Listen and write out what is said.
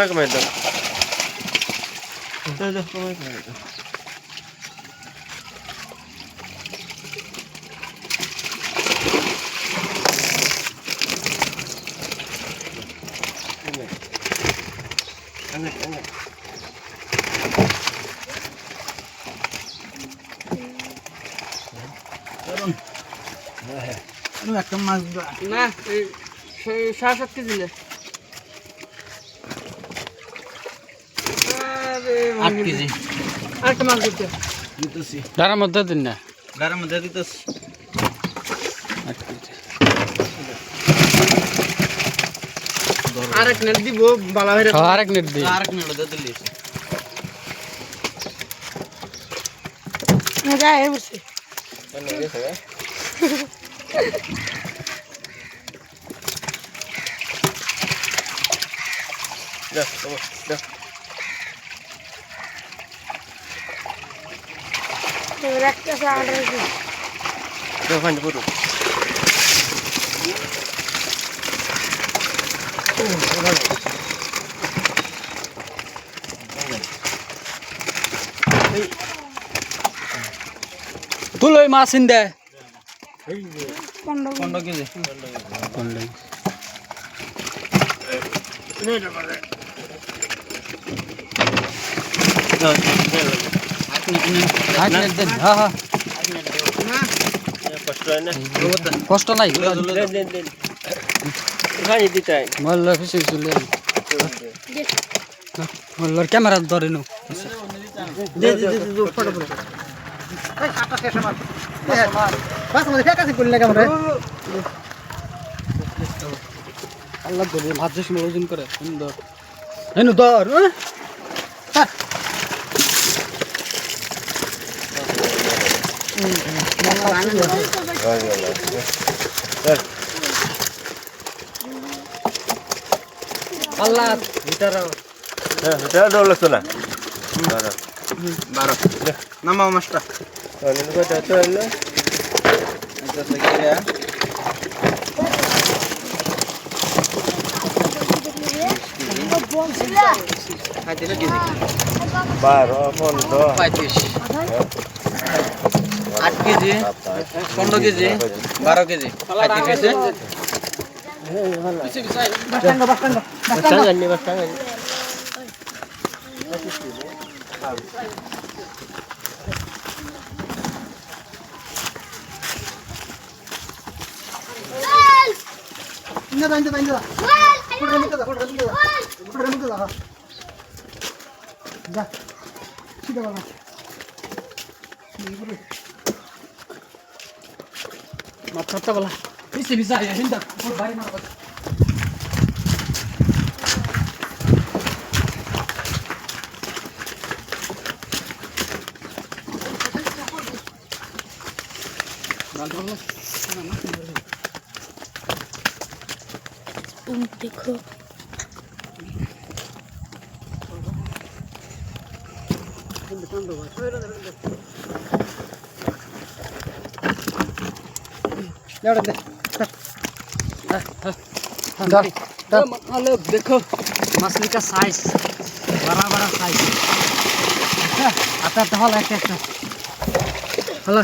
কমাই দাও কমাই দাও একটা মাছ না 6-7 কেজি লে 8 কেজি আরেকটা মাছ দিতেছি ডারার মধ্যে দিন না গাড়ির মধ্যে দিতেছি 8 কেজি আরেক নেট দিব বালা হইরা আরেক নেট দিই আরেক নেট দে দিলি না যায় বসে একটা সাড়ে ওখানে পুরো তুল ওই মাছ ইন দে 15 কেজি হ্যাঁ কষ্ট নাই মল্লার ফিসে চলে মল্লার ক্যামেরা ধরে নো দে ফটো ফটো এই কাটা শেষ আমার বাস আমাদের কাছে কইল লাগা আমরা আল্লাহ ধরে মাছ যে সময় ওজন করে সুন্দর হেনু ধর আল্লাহ এটা ডর লাগতো না 12 নামাও মাছটা বারো 15 8 কেজি 15 কেজি 12 কেজি মাথাটা বলা পিছে পিছে আয় হিন্দা ওর ভাই মার देखो देखो मछली का साइज बड़ा बड़ा साइज आता तो हल एक हल